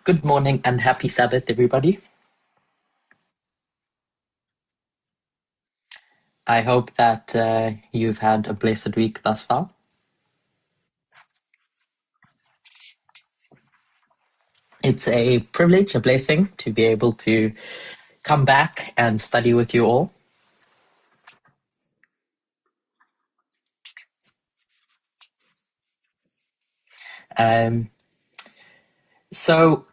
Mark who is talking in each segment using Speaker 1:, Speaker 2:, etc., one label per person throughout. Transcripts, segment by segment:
Speaker 1: Good morning and happy Sabbath, everybody. I hope that you've had a blessed week thus far. It's a privilege, a blessing to be able to come back and study with you all. Um, so,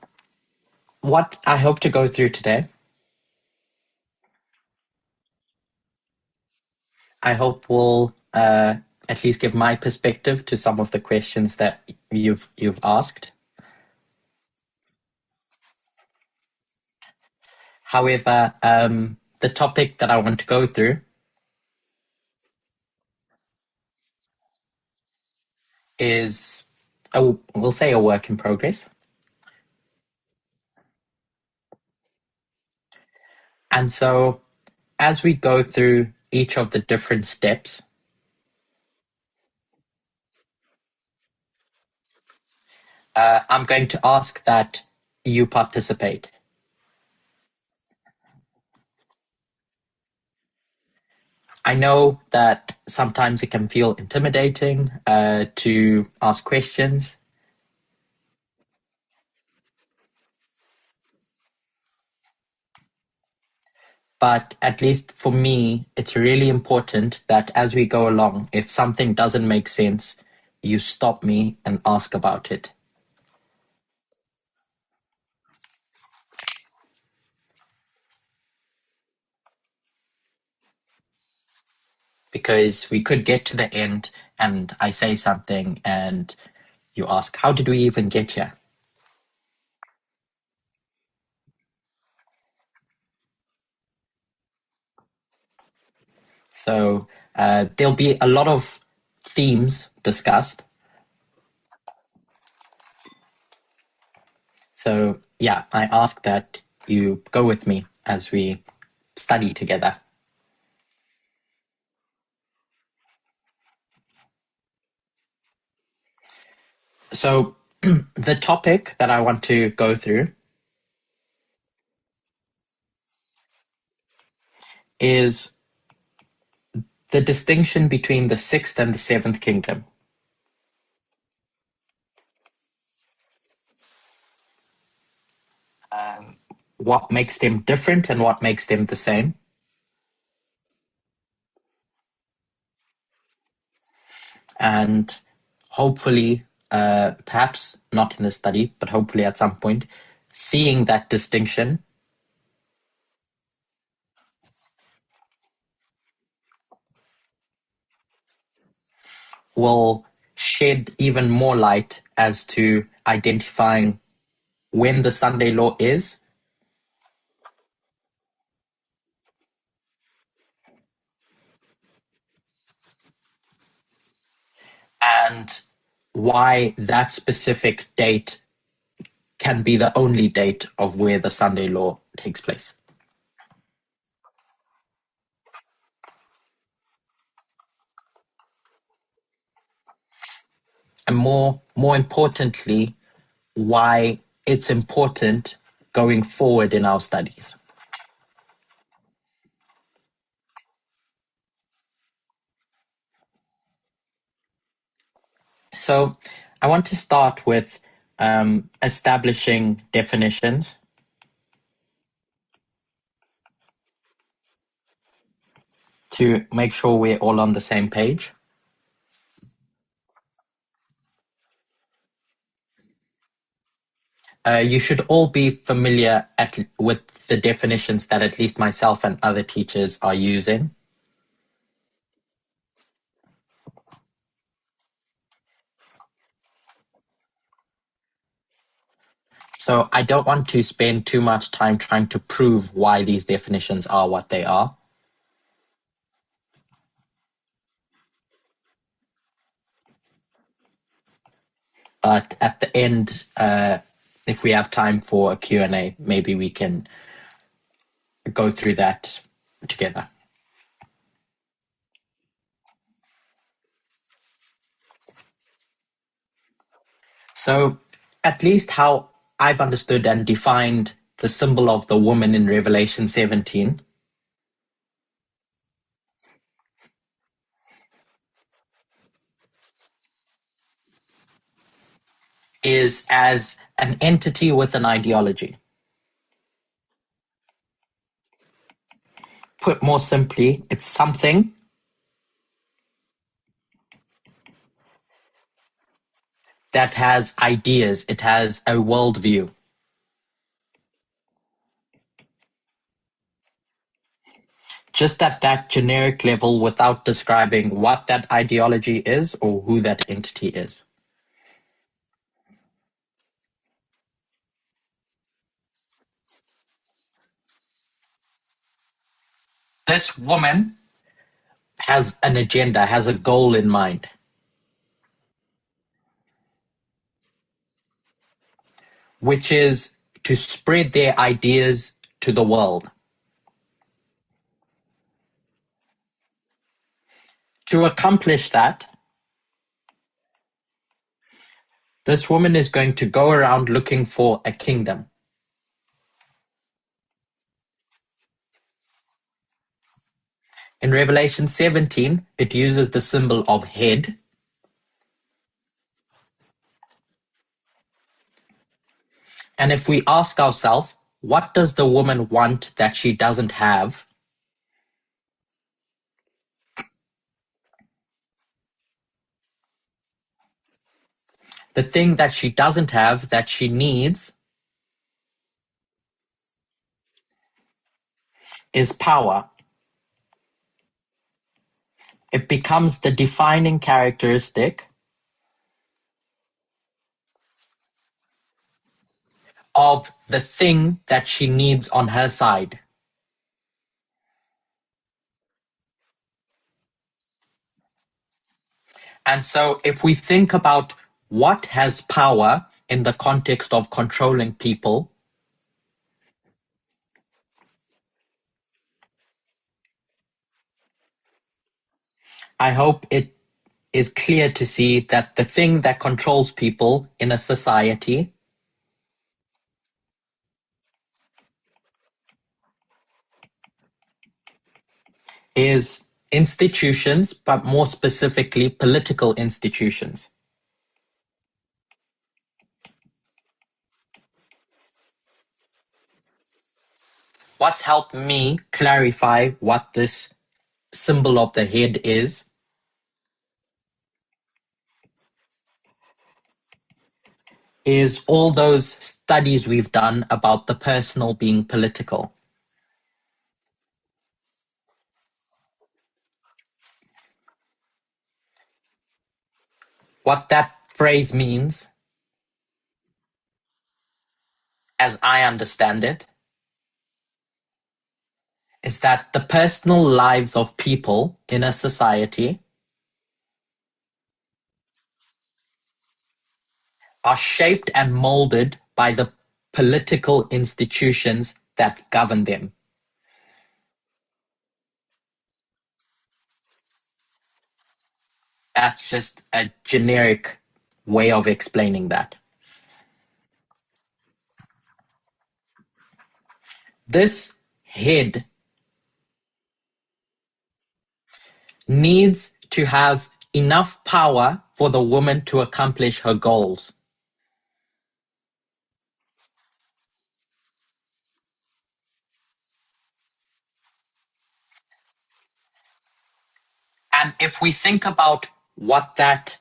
Speaker 1: what I hope to go through today, I hope will at least give my perspective to some of the questions that you've asked. However, the topic that I want to go through is, we'll say, a work in progress. And so, as we go through each of the different steps, I'm going to ask that you participate. I know that sometimes it can feel intimidating to ask questions, but at least for me, it's really important that as we go along, if something doesn't make sense, you stop me and ask about it. Because we could get to the end and I say something and you ask, how did we even get here? So there'll be a lot of themes discussed. So yeah, I ask that you go with me as we study together. So the topic that I want to go through is the distinction between the sixth and the seventh kingdom. What makes them different and what makes them the same. And hopefully, perhaps not in the study, but hopefully at some point, seeing that distinction will shed even more light as to identifying when the Sunday law is and why that specific date can be the only date of where the Sunday law takes place. And more importantly, why it's important going forward in our studies. So I want to start with establishing definitions. To make sure we're all on the same page. You should all be familiar with the definitions that at least myself and other teachers are using. So I don't want to spend too much time trying to prove why these definitions are what they are. But at the end, if we have time for a Q&A, maybe we can go through that together. So At least how I've understood and defined the symbol of the woman in Revelation 17 is as an entity with an ideology. Put more simply, it's something that has ideas, it has a worldview. Just at that generic level without describing what that ideology is or who that entity is. This woman has an agenda, has a goal in mind, which is to spread their ideas to the world. To accomplish that, this woman is going to go around looking for a kingdom. In Revelation 17, it uses the symbol of head. And if we ask ourselves, what does the woman want that she doesn't have? The thing that she doesn't have, that she needs, is power. It becomes the defining characteristic of the thing that she needs on her side. And so if we think about what has power in the context of controlling people, I hope it is clear to see that the thing that controls people in a society is institutions, but more specifically political institutions. What's helped me clarify what this symbol of the head is all those studies we've done about the personal being political. What that phrase means, as I understand it, is that the personal lives of people in a society are shaped and molded by the political institutions that govern them. That's just a generic way of explaining that. This head needs to have enough power for the woman to accomplish her goals. And if we think about what that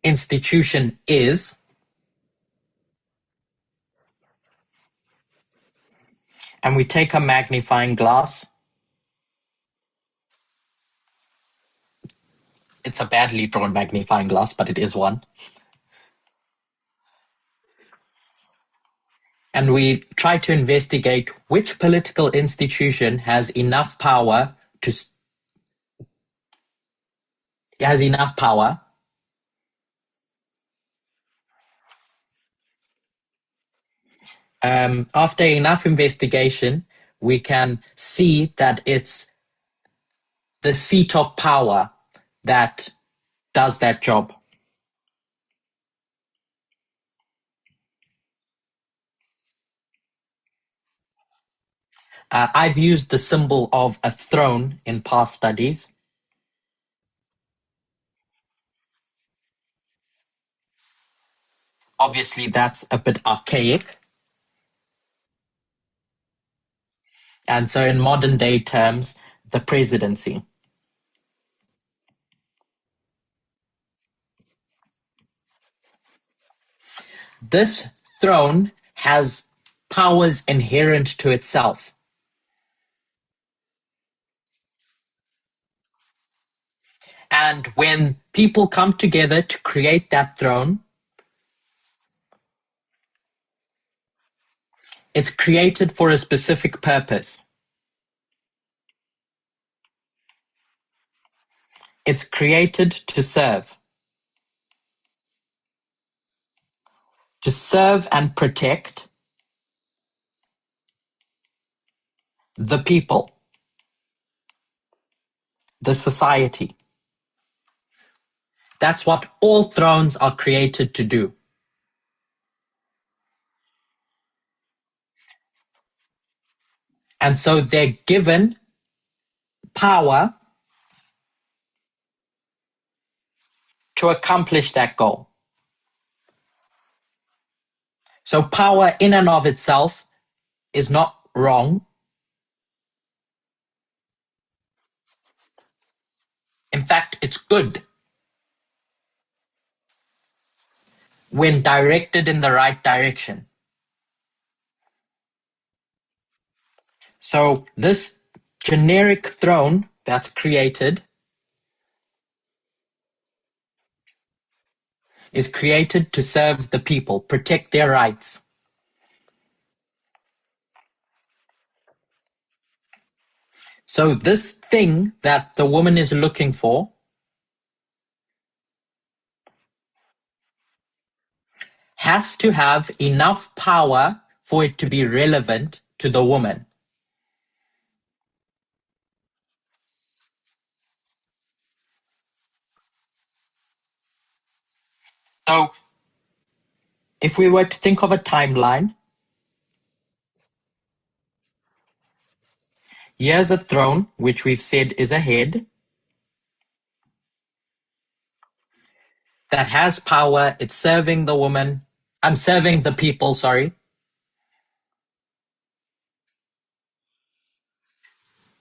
Speaker 1: institution is, and we take a magnifying glass, it's a badly drawn magnifying glass, but it is one. And we try to investigate which political institution has enough power has enough power after enough investigation, we can see that it's the seat of power that does that job. I've used the symbol of a throne in past studies. Obviously, that's a bit archaic. And so in modern day terms, the presidency. This throne has powers inherent to itself. And when people come together to create that throne, it's created for a specific purpose. It's created to serve. To serve and protect the people, the society. That's what all thrones are created to do. And so they're given power to accomplish that goal. So power in and of itself is not wrong. In fact, it's good when directed in the right direction. So this generic throne that's created is created to serve the people, protect their rights. So this thing that the woman is looking for has to have enough power for it to be relevant to the woman. So if we were to think of a timeline, here's a throne, which we've said is a head, that has power. It's serving the woman. I'm serving the people, sorry.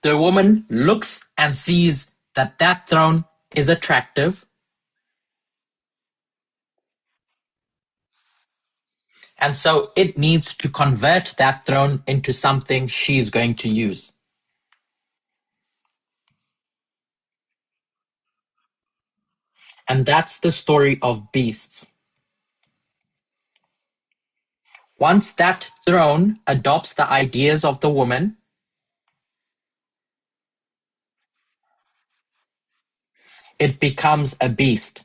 Speaker 1: The woman looks and sees that that throne is attractive. And so it needs to convert that throne into something she's going to use. And that's the story of beasts. Once that throne adopts the ideas of the woman, it becomes a beast.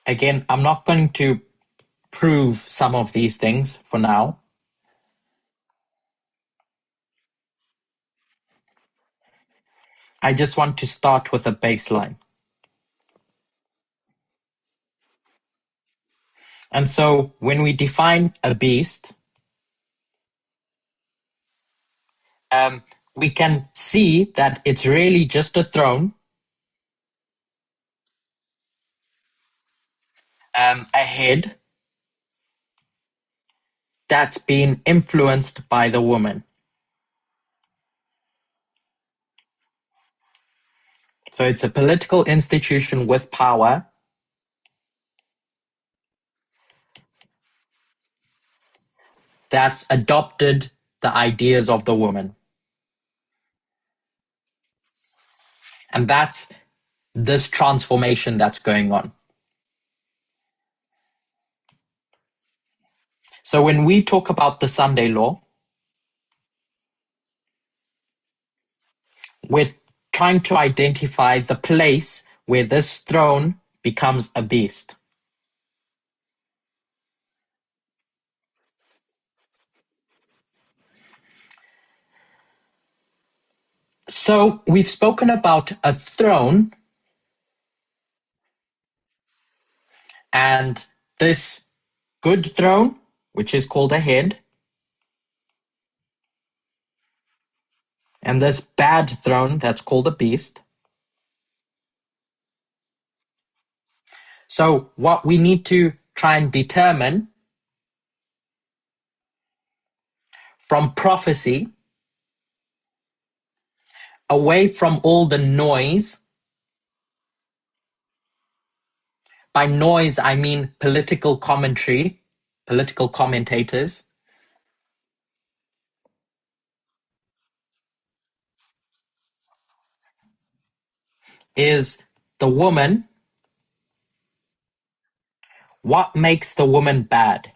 Speaker 1: Again, I'm not going to prove some of these things for now. I just want to start with a baseline. And so when we define a beast, we can see that it's really just a throne, a head that's been influenced by the woman. So it's a political institution with power that's adopted the ideas of the woman. And that's this transformation that's going on. So when we talk about the Sunday law, we're trying to identify the place where this throne becomes a beast. So we've spoken about a throne and this good throne, which is called a head, And this bad throne that's called a beast. So what we need to try and determine from prophecy, away from all the noise. By noise, I mean political commentary, political commentators, is the woman. What makes the woman bad?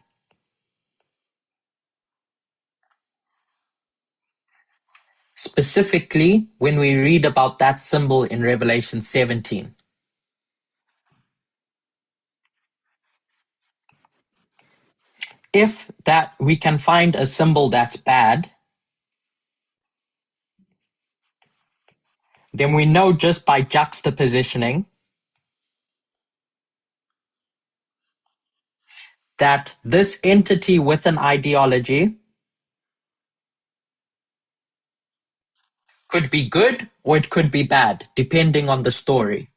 Speaker 1: Specifically, when we read about that symbol in Revelation 17. If that we can find a symbol that's bad, then we know just by juxtapositioning that this entity with an ideology could be good or it could be bad, depending on the story.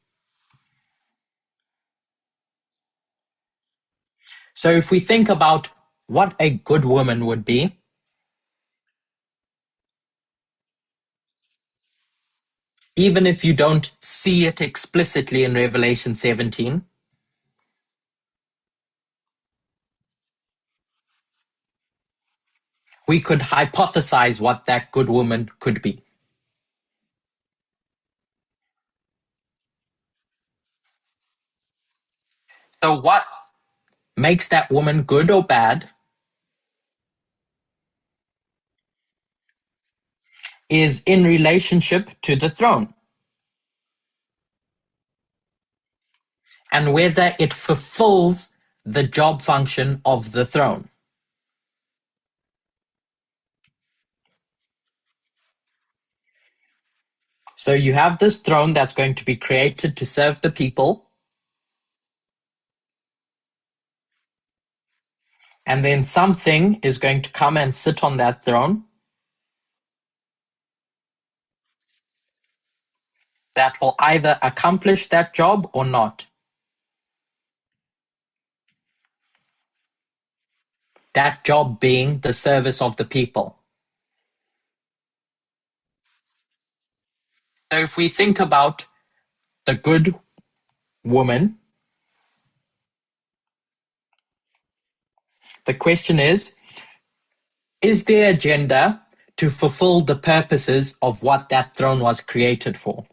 Speaker 1: So if we think about what a good woman would be, even if you don't see it explicitly in Revelation 17, we could hypothesize what that good woman could be. So what makes that woman good or bad is in relationship to the throne, and whether it fulfills the job function of the throne. So you have this throne that's going to be created to serve the people, and then something is going to come and sit on that throne that will either accomplish that job or not. That job being the service of the people. So if we think about the good woman, the question is their agenda to fulfill the purposes of what that throne was created for?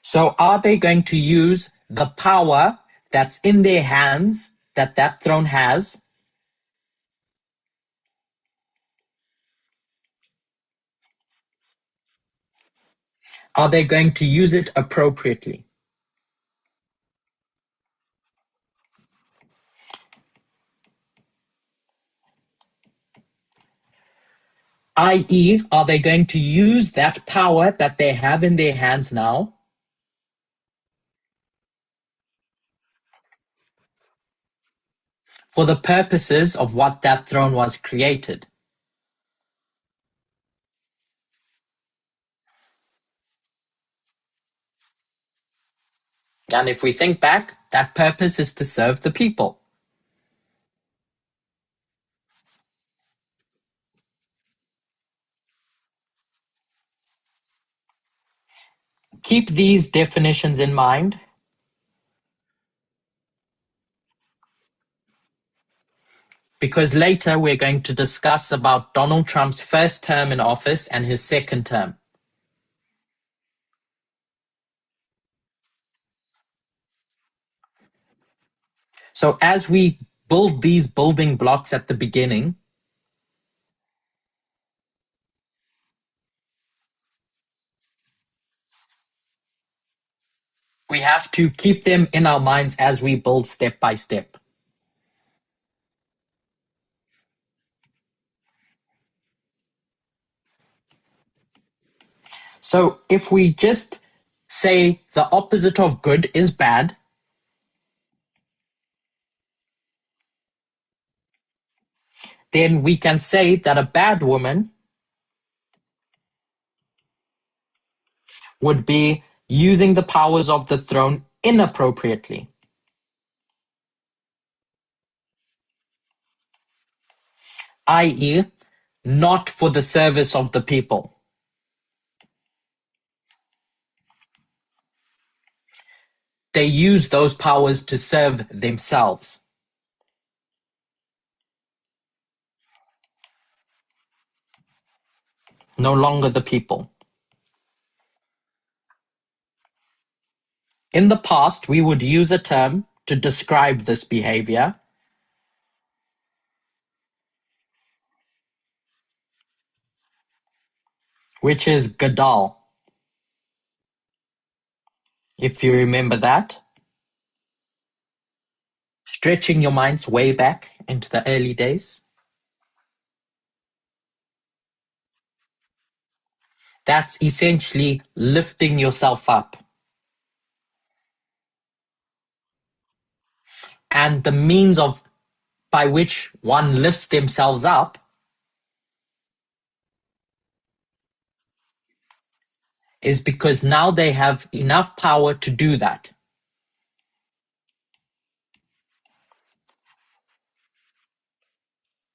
Speaker 1: So are they going to use the power that's in their hands, that that throne has? Are they going to use it appropriately? I.e., are they going to use that power that they have in their hands now for the purposes of what that throne was created? And if we think back, that purpose is to serve the people. Keep these definitions in mind, because later we're going to discuss about Donald Trump's first term in office and his second term. So as we build these building blocks at the beginning, we have to keep them in our minds as we build step by step. So if we just say the opposite of good is bad, then we can say that a bad woman would be using the powers of the throne inappropriately, i.e., not for the service of the people. They use those powers to serve themselves. No longer the people. In the past, we would use a term to describe this behavior, which is gadal. If you remember that, stretching your minds way back into the early days. That's essentially lifting yourself up. And the means of by which one lifts themselves up is because now they have enough power to do that.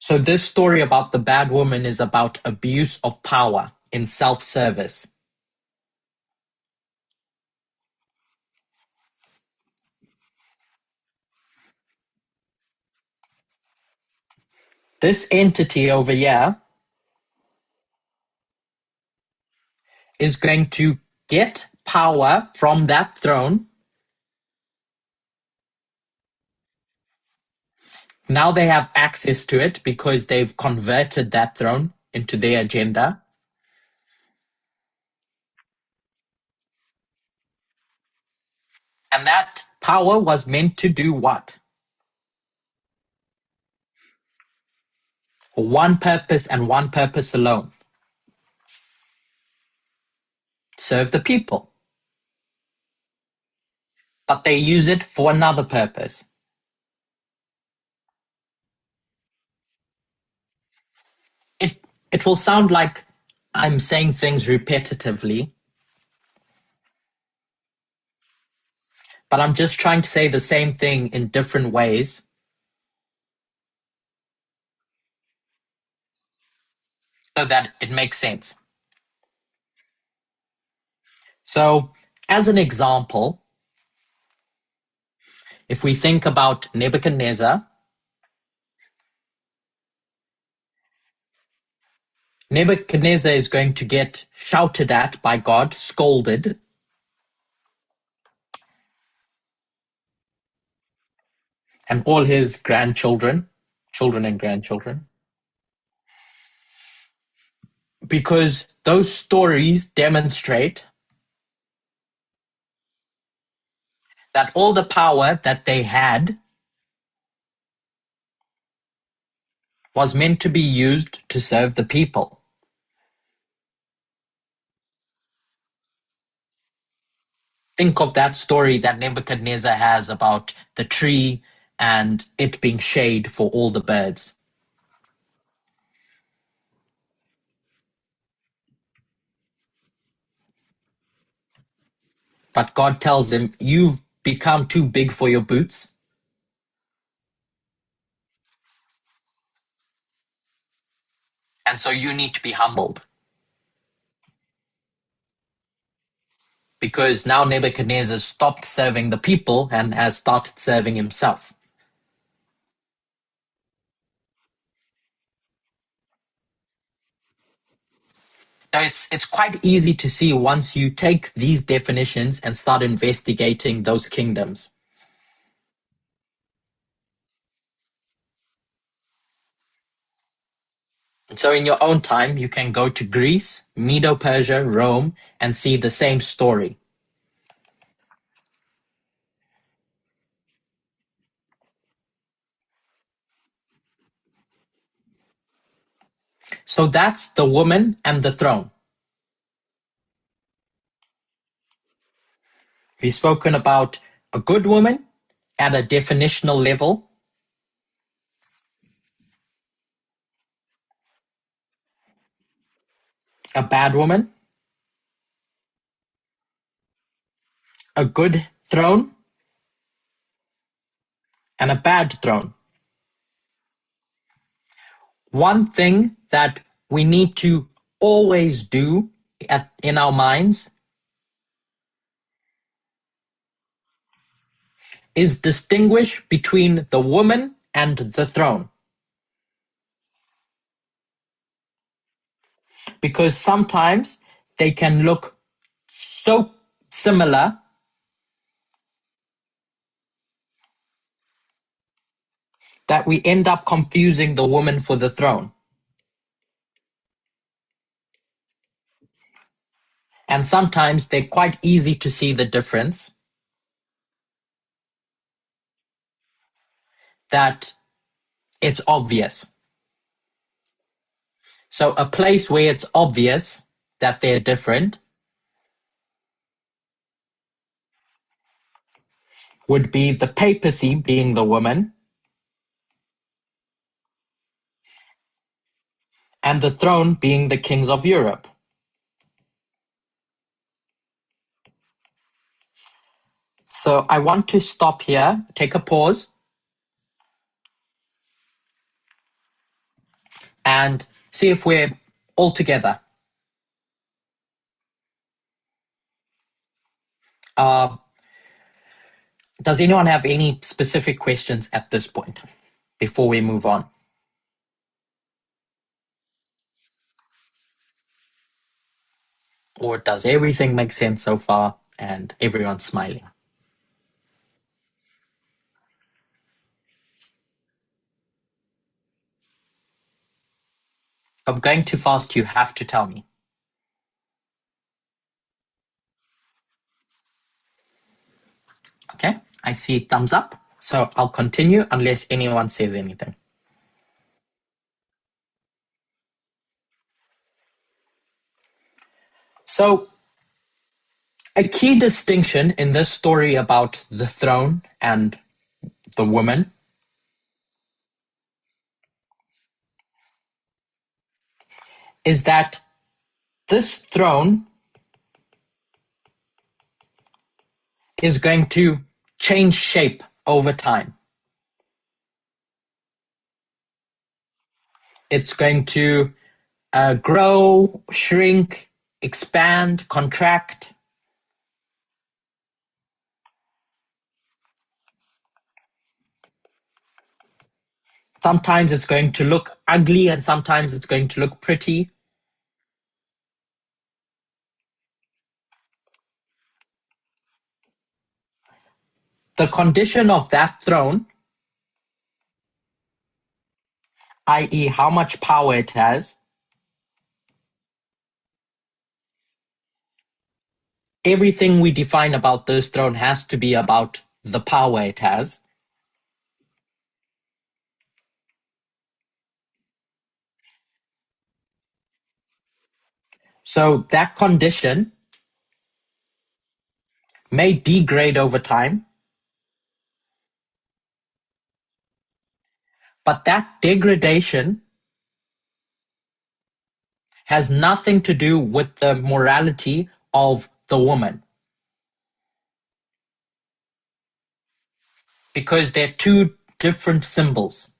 Speaker 1: So this story about the bad woman is about abuse of power in self-service. This entity over here is going to get power from that throne. Now they have access to it because they've converted that throne into their agenda. And that power was meant to do what? For one purpose and one purpose alone. Serve the people. But they use it for another purpose. It will sound like I'm saying things repetitively, but I'm just trying to say the same thing in different ways so that it makes sense. So, as an example, if we think about Nebuchadnezzar, Nebuchadnezzar is going to get shouted at by God, scolded, and all his grandchildren, children and grandchildren, because those stories demonstrate that all the power that they had was meant to be used to serve the people. Think of that story that Nebuchadnezzar has about the tree and it being shade for all the birds. But God tells him, you've become too big for your boots. And so you need to be humbled. Because now Nebuchadnezzar stopped serving the people and has started serving himself. So it's quite easy to see once you take these definitions and start investigating those kingdoms. And so in your own time, you can go to Greece, Medo-Persia, Rome, and see the same story. So that's the woman and the throne. We've spoken about a good woman at a definitional level, A bad woman, a good throne, and a bad throne. One thing that we need to always do in our minds is distinguish between the woman and the throne. Because sometimes they can look so similar that we end up confusing the woman for the throne. And sometimes they're quite easy to see the difference, that it's obvious. So a place where it's obvious that they're different would be the papacy being the woman and the throne being the kings of Europe. So I want to stop here, take a pause, and see if we're all together. Does anyone have any specific questions at this point before we move on? Or does everything make sense so far and everyone's smiling? If I'm going too fast, you have to tell me. Okay, I see thumbs up. So I'll continue unless anyone says anything. So a key distinction in this story about the throne and the woman is that this throne is going to change shape over time. It's going to grow, shrink, expand, contract. Sometimes it's going to look ugly and sometimes it's going to look pretty. The condition of that throne, i.e., how much power it has, everything we define about this throne has to be about the power it has. So that condition may degrade over time, but that degradation has nothing to do with the morality of the woman. Because they're two different symbols.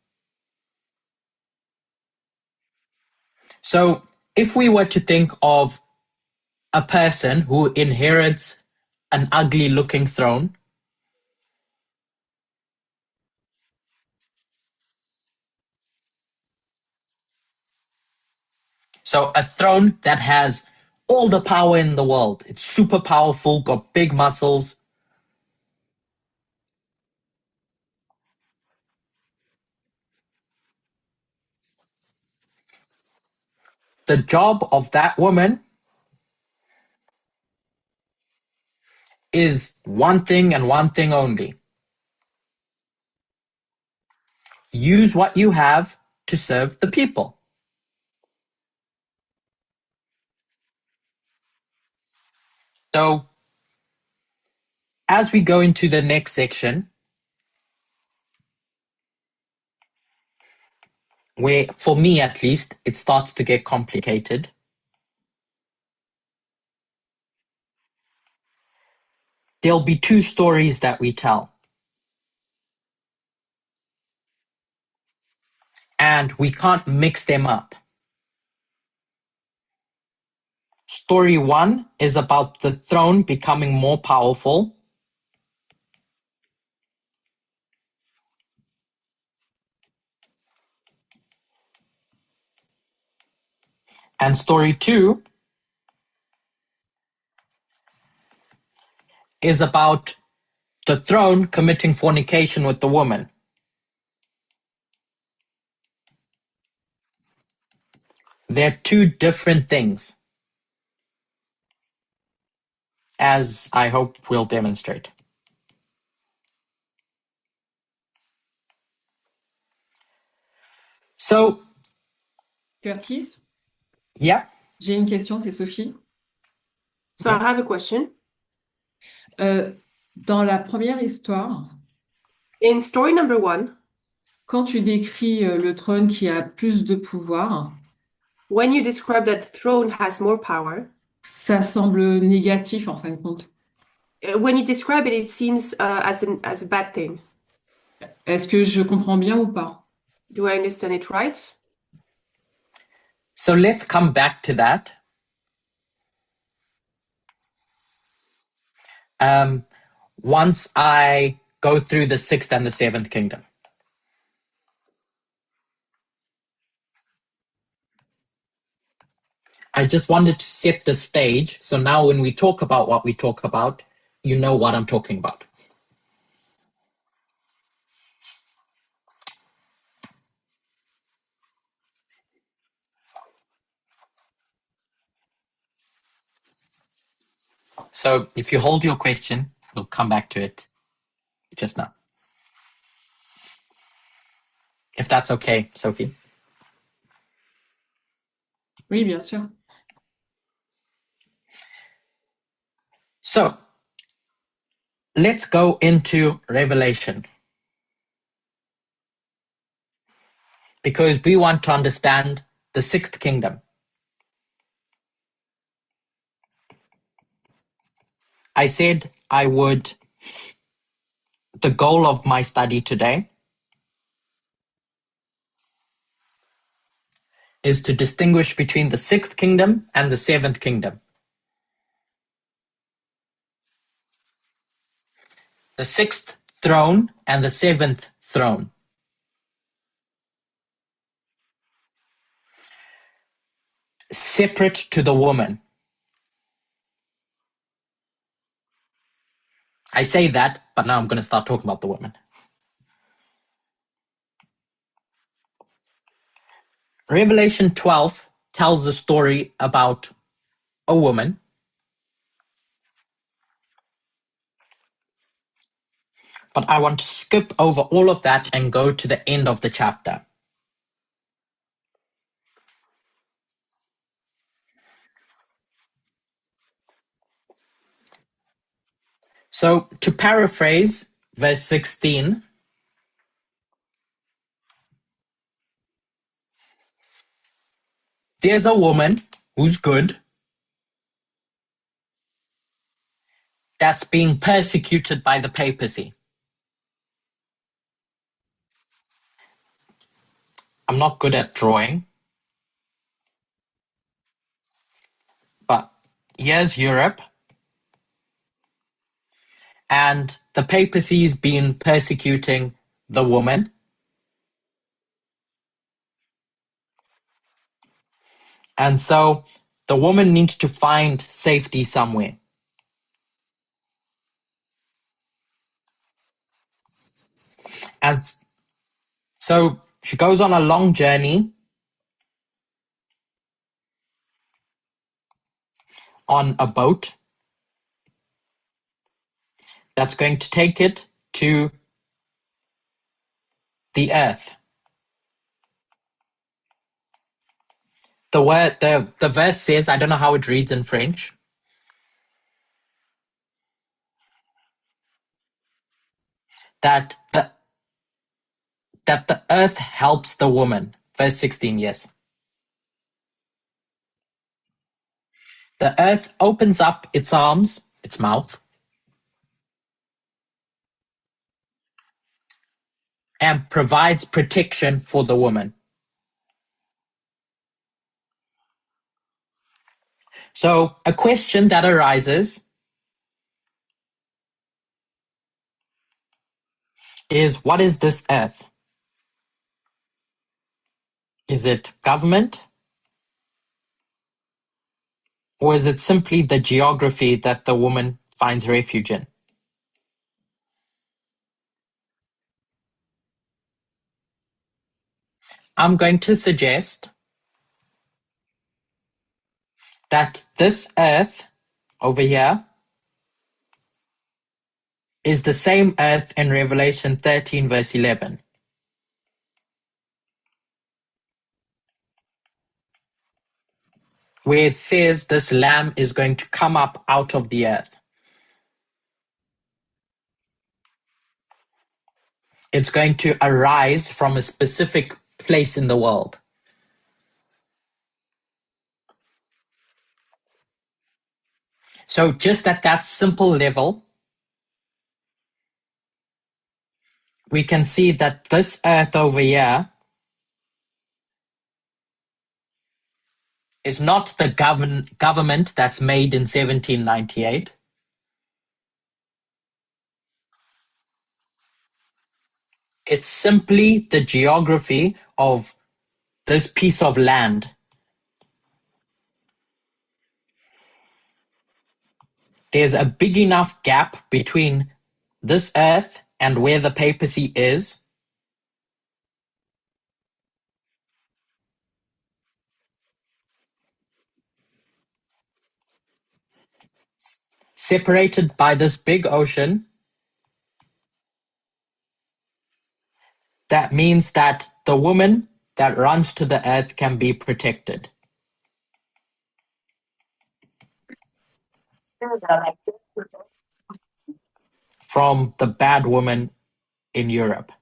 Speaker 1: So if we were to think of a person who inherits an ugly looking throne, so a throne that has all the power in the world, it's super powerful, got big muscles. The job of that woman is one thing and one thing only. Use what you have to serve the people. So as we go into the next section, where for me at least, it starts to get complicated. there'll be two stories that we tell. And we can't mix them up. Story one is about the throne becoming more powerful. And story two is about the throne committing fornication with the woman. They're two different things, as I hope we'll demonstrate. So,
Speaker 2: Curtis,
Speaker 1: yeah,
Speaker 2: j'ai une question, c'est Sophie.
Speaker 3: So I have a question.
Speaker 2: Dans la première histoire,
Speaker 3: In story number one,
Speaker 2: quand tu décris le trône qui a plus de pouvoir,
Speaker 3: when you describe that the throne has more power,
Speaker 2: ça semble négatif en fin de compte.
Speaker 3: when you describe it, it seems as a bad thing.
Speaker 2: Est-ce que je comprends bien ou pas?
Speaker 3: Do I understand it right?
Speaker 1: so let's come back to that. Once I go through the sixth and the seventh kingdom. I just wanted to set the stage, so now when we talk about what we talk about, you know what I'm talking about. So if you hold your question, we'll come back to it just now. If that's okay, Sophie.
Speaker 2: Oui, bien sûr.
Speaker 1: So let's go into Revelation, because we want to understand the sixth kingdom. I said the goal of my study today is to distinguish between the sixth kingdom and the seventh kingdom. The sixth throne and the seventh throne. Separate to the woman. I say that, but now I'm going to start talking about the woman. Revelation 12 tells a story about a woman. But I want to skip over all of that and go to the end of the chapter. So, to paraphrase verse 16, there's a woman who's good that's being persecuted by the papacy. I'm not good at drawing, but here's Europe, and the papacy's been persecuting the woman. And so the woman needs to find safety somewhere. And so she goes on a long journey on a boat that's going to take it to the earth. The verse says, I don't know how it reads in French, that the earth helps the woman. Verse 16, yes. The earth opens up its arms, its mouth, and provides protection for the woman. So a question that arises is, what is this earth? Is it government? Or is it simply the geography that the woman finds refuge in? I'm going to suggest that this earth over here is the same earth in Revelation 13 verse 11. Where it says this lamb is going to come up out of the earth. It's going to arise from a specific place in the world. So just at that simple level, we can see that this earth over here is not the government that's made in 1798. It's simply the geography of this piece of land. There's a big enough gap between this earth and where the papacy is, separated by this big ocean. That means that the woman that runs to the earth can be protected from the bad woman in Europe.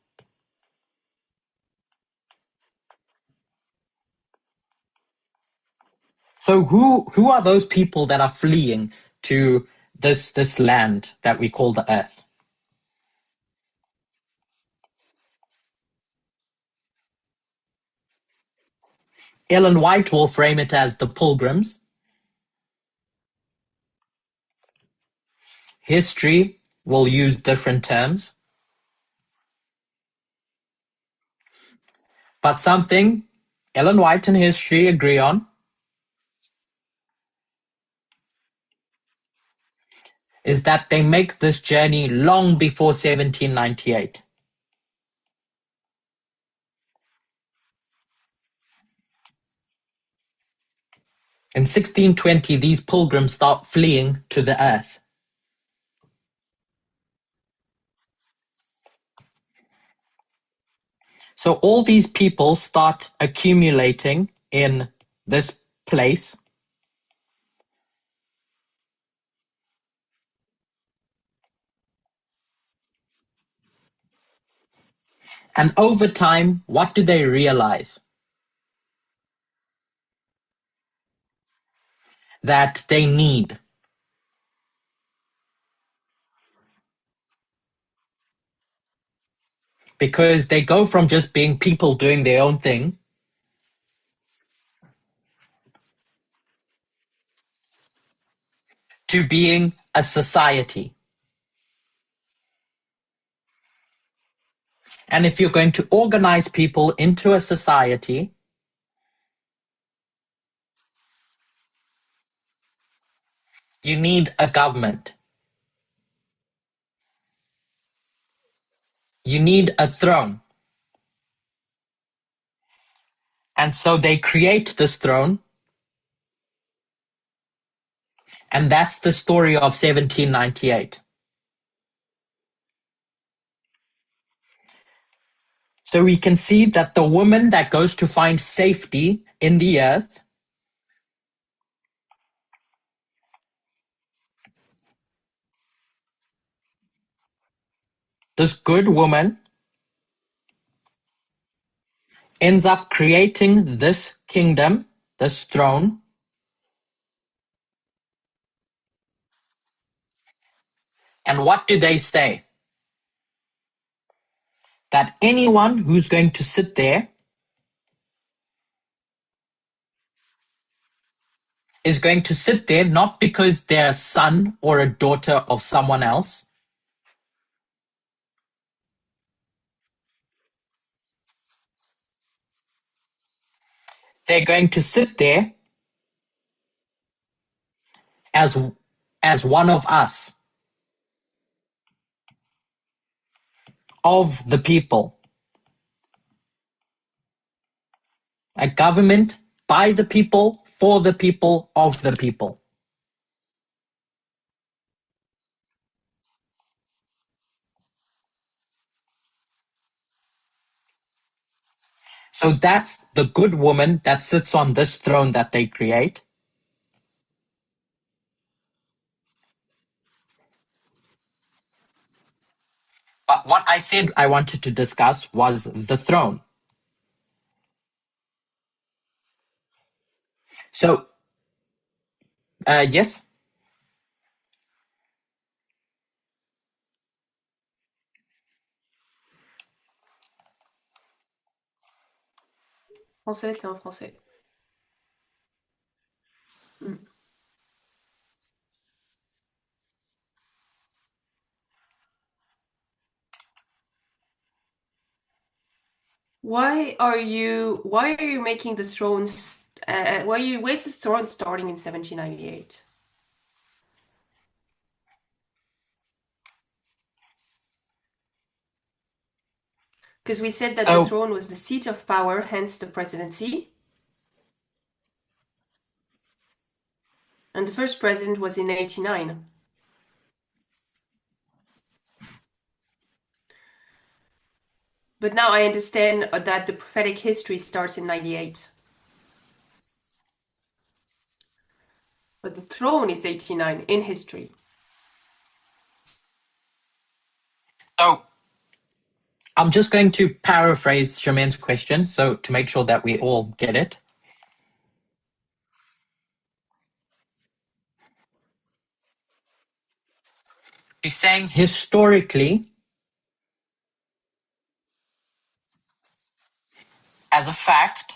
Speaker 1: So who are those people that are fleeing to this land that we call the earth? Ellen White will frame it as the pilgrims. History will use different terms. But something Ellen White and history agree on is that they make this journey long before 1798. In 1620, these pilgrims start fleeing to the earth. So all these people start accumulating in this place. And over time, what do they realize? That they need. Because they go from just being people doing their own thing to being a society. And if you're going to organize people into a society, you need a government. You need a throne. And so they create this throne. And that's the story of 1798. So we can see that the woman that goes to find safety in the earth this good woman ends up creating this kingdom, this throne. And what do they say? that anyone who's going to sit there is going to sit there not because they're a son or a daughter of someone else. They're going to sit there as one of us, of the people. A government by the people, for the people, of the people. So that's the good woman that sits on this throne that they create. But what I said I wanted to discuss was the throne. So, yes?
Speaker 3: Français, t'es en français. Why are you making the thrones? Where's the throne starting in 1798? Because we said that the
Speaker 1: So,
Speaker 3: throne was the seat of power, hence the presidency. And the first president was in 89. But now I understand that the prophetic history starts in 98. But the throne is 89 in history.
Speaker 1: so I'm just going to paraphrase Jermaine's question, so to make sure that we all get it. She's saying historically, as a fact,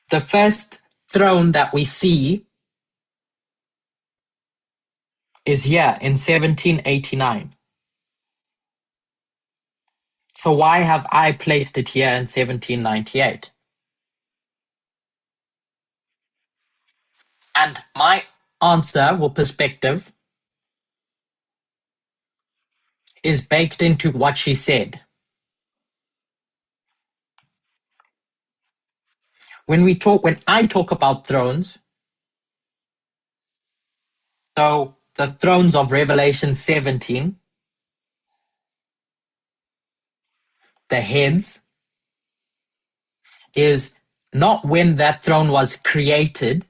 Speaker 1: the first throne that we see is here in 1789. So why have I placed it here in 1798? And my answer or perspective is baked into what she said. When I talk about thrones, so the thrones of Revelation 17, the heads, is not when that throne was created,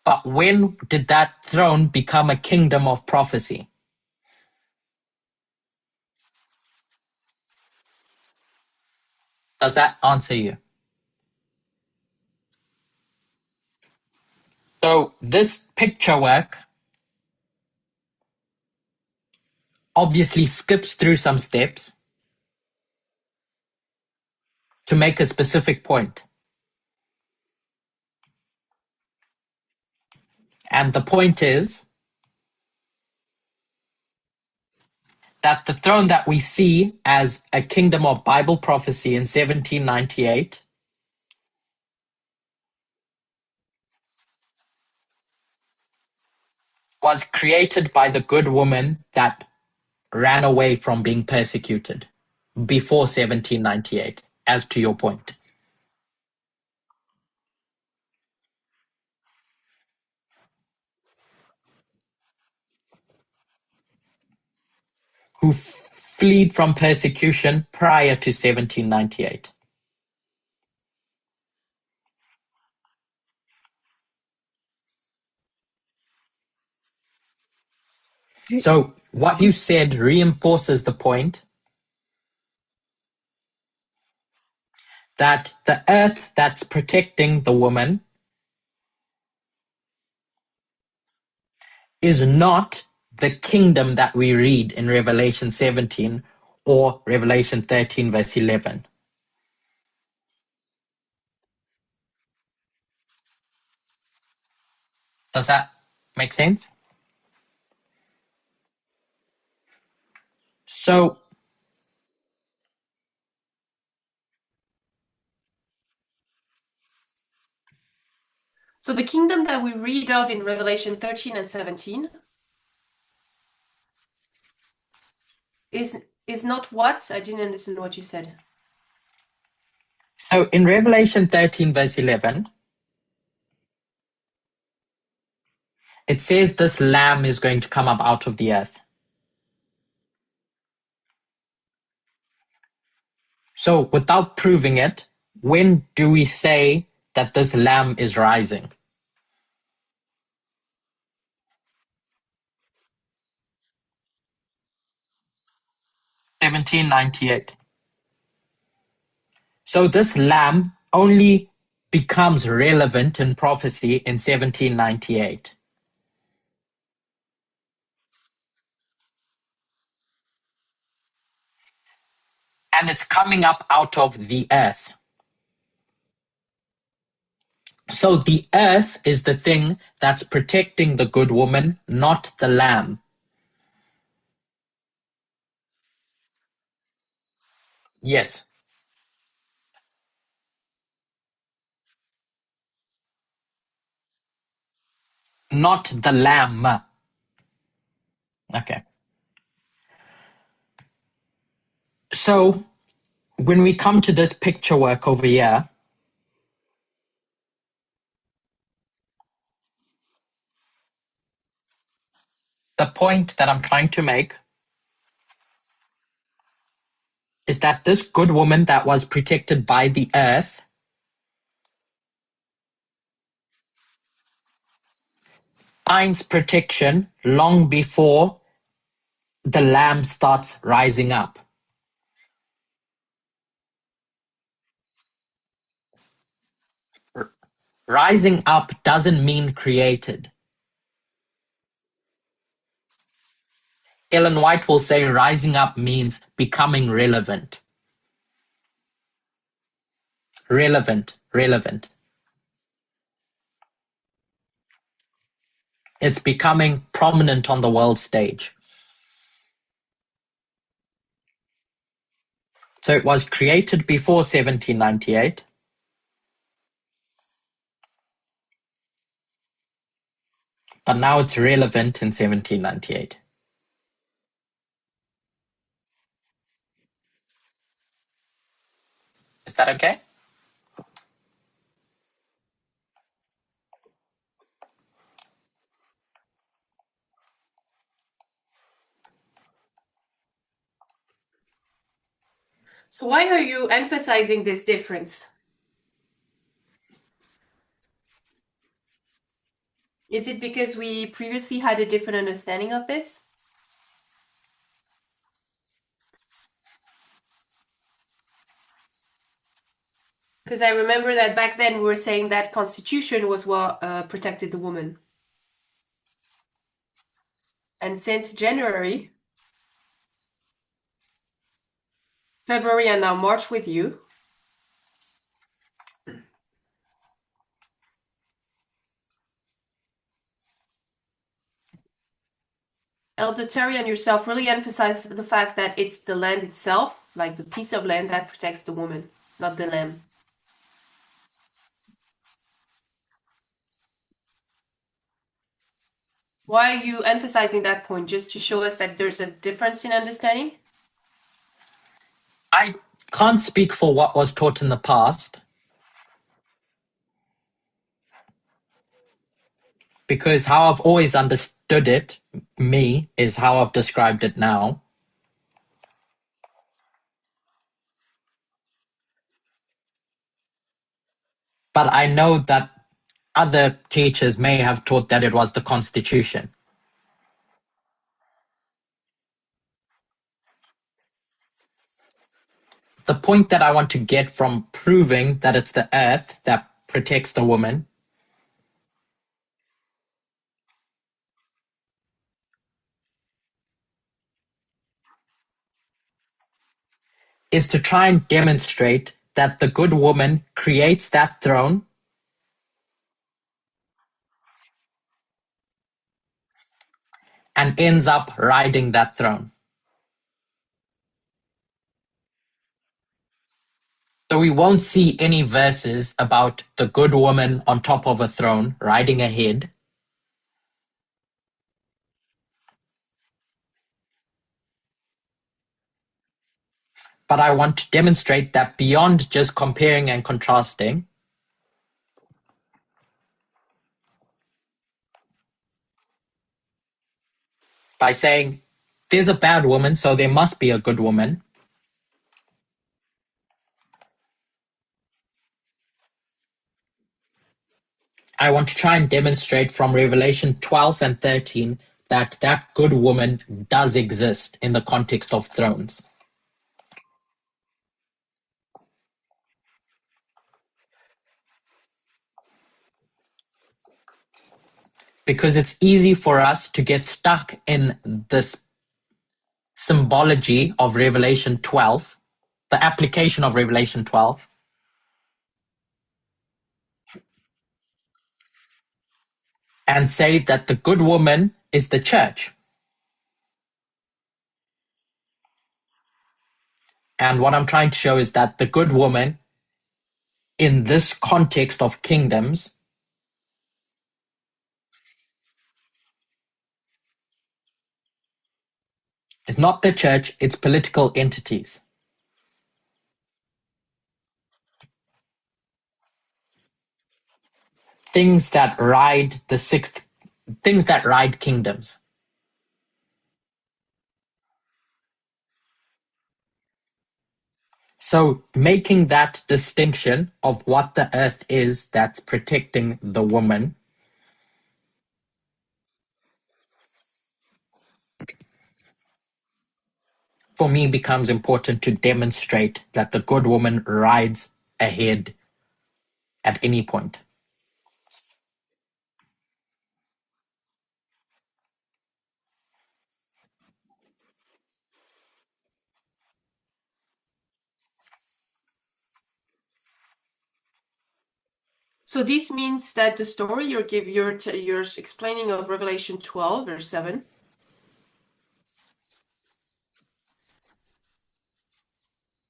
Speaker 1: but when did that throne become a kingdom of prophecy? Does that answer you? So this picture work obviously skips through some steps to make a specific point. And the point is that the throne that we see as a kingdom of Bible prophecy in 1798 was created by the good woman that ran away from being persecuted before 1798, as to your point. Who fled from persecution prior to 1798. So what you said reinforces the point that the earth that's protecting the woman is not the kingdom that we read in Revelation 17 or Revelation 13 verse 11. Does that make sense? So
Speaker 3: the kingdom that we read of in Revelation 13 and 17 is not what? I didn't understand what you said.
Speaker 1: So in Revelation 13 verse 11, it says this lamb is going to come up out of the earth. So without proving it, when do we say that this lamb is rising? (1798). So this lamb only becomes relevant in prophecy in 1798. And it's coming up out of the earth. So the earth is the thing that's protecting the good woman, not the lamb. Yes. Not the lamb. Okay. So when we come to this picture work over here, the point that I'm trying to make is that this good woman that was protected by the earth finds protection long before the lamb starts rising up. Rising up doesn't mean created. Ellen White will say rising up means becoming relevant. Relevant. It's becoming prominent on the world stage. So it was created before 1798. But now it's relevant in 1798. Is that okay?
Speaker 3: So why are you emphasizing this difference? Is it because we previously had a different understanding of this? Because I remember that back then we were saying that Constitution was what protected the woman. And since January, February, and now March with you, Elder Terry and yourself really emphasize the fact that it's the land itself, like the piece of land, that protects the woman, not the lamb. Why are you emphasizing that point? Just to show us that there's a difference in understanding?
Speaker 1: I can't speak for what was taught in the past, because how I've always understood it, me, is how I've described it now. But I know that other teachers may have taught that it was the Constitution. The point that I want to get from proving that it's the earth that protects the woman is to try and demonstrate that the good woman creates that throne and ends up riding that throne. So we won't see any verses about the good woman on top of a throne riding ahead. But I want to demonstrate that beyond just comparing and contrasting, by saying there's a bad woman, so there must be a good woman, I want to try and demonstrate from Revelation 12 and 13 that that good woman does exist in the context of thrones. Because it's easy for us to get stuck in this symbology of Revelation 12, the application of Revelation 12, and say that the good woman is the church. And what I'm trying to show is that the good woman in this context of kingdoms is not the church, it's political entities. Things that ride kingdoms. So making that distinction of what the earth is that's protecting the woman, for me becomes important to demonstrate that the good woman rides ahead at any point.
Speaker 3: So this means that the story you're explaining of Revelation 12, verse 7.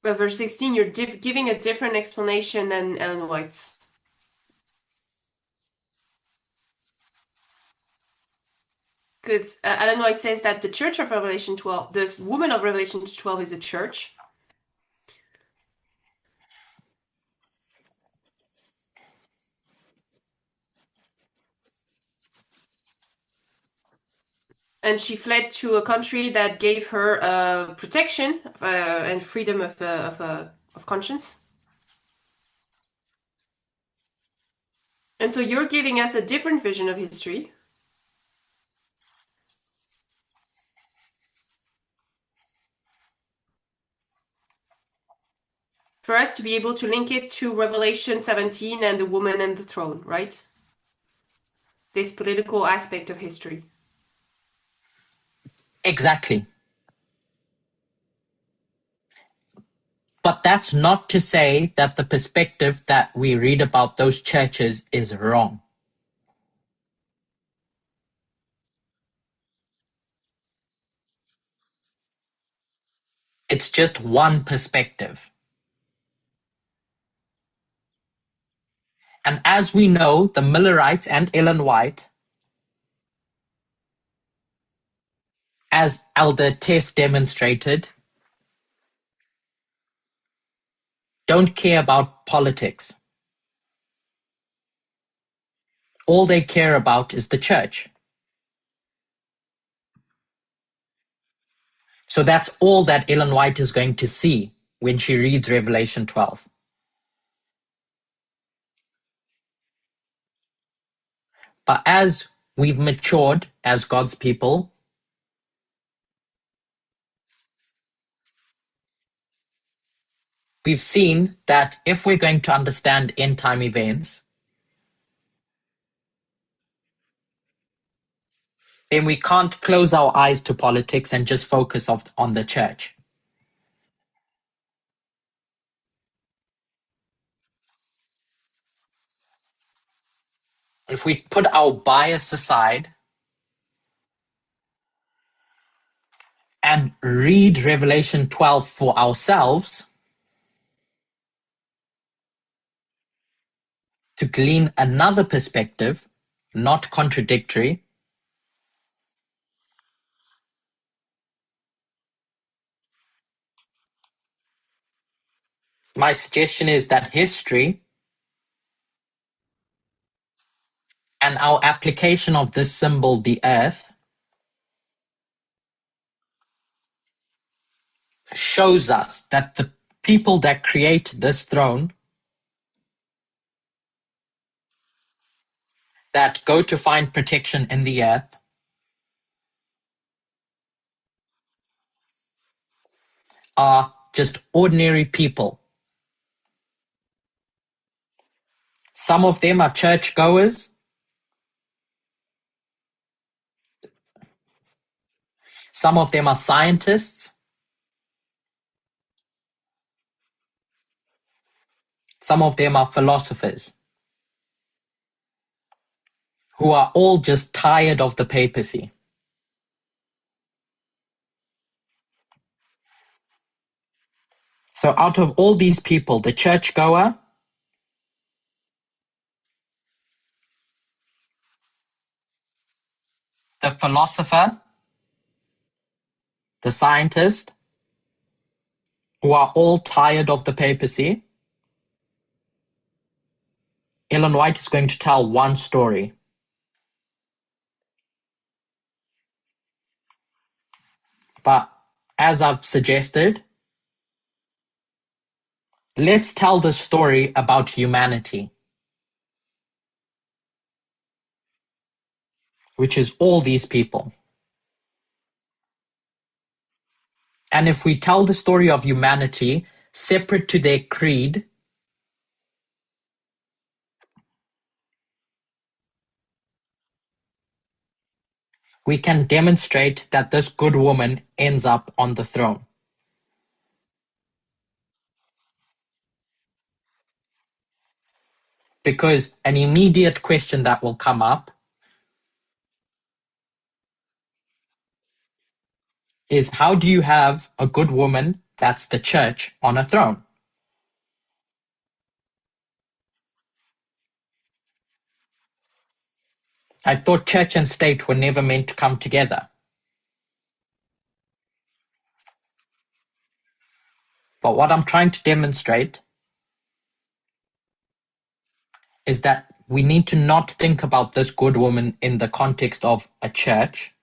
Speaker 3: But verse 16, you're giving a different explanation than Ellen White's. Because Ellen White says that the church of Revelation 12, this woman of Revelation 12 is a church. And she fled to a country that gave her protection and freedom of conscience. And so you're giving us a different vision of history. For us to be able to link it to Revelation 17 and the woman and the throne, right? This political aspect of history.
Speaker 1: Exactly. But that's not to say that the perspective that we read about those churches is wrong. It's just one perspective. And as we know, the Millerites and Ellen White, as Elder Tess demonstrated, don't care about politics. All they care about is the church. So that's all that Ellen White is going to see when she reads Revelation 12. But as we've matured as God's people, we've seen that if we're going to understand end time events, then we can't close our eyes to politics and just focus on the church. if we put our bias aside and read Revelation 12 for ourselves, to glean another perspective, not contradictory, my suggestion is that history and our application of this symbol, the earth, shows us that the people that create this throne, that go to find protection in the earth, are just ordinary people. Some of them are churchgoers. Some of them are scientists. Some of them are philosophers who are all just tired of the papacy. So out of all these people, the churchgoer, the philosopher, the scientist, who are all tired of the papacy, Ellen White is going to tell one story. But as I've suggested, let's tell the story about humanity, which is all these people. And if we tell the story of humanity separate to their creed, we can demonstrate that this good woman ends up on the throne. Because an immediate question that will come up is, how do you have a good woman, that's the church, on a throne? I thought church and state were never meant to come together. But what I'm trying to demonstrate is that we need to not think about this good woman in the context of a church.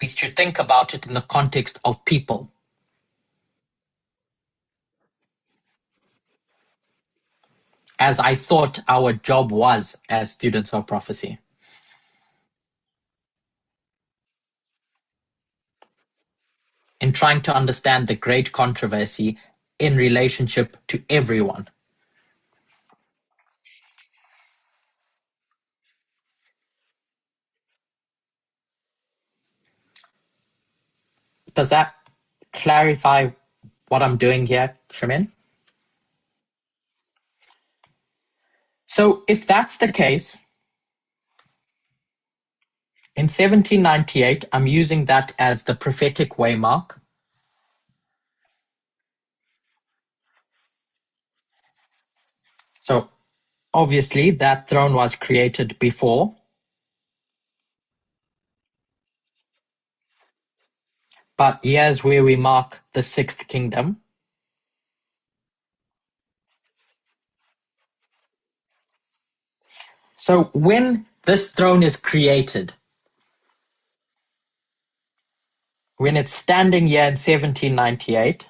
Speaker 1: We should think about it in the context of people. As I thought our job was as students of prophecy. In trying to understand the great controversy in relationship to everyone. Does that clarify what I'm doing here, Shamin? So if that's the case, in 1798, I'm using that as the prophetic waymark. So obviously that throne was created before. But here's where we mark the sixth kingdom. So when this throne is created, when it's standing here in 1798,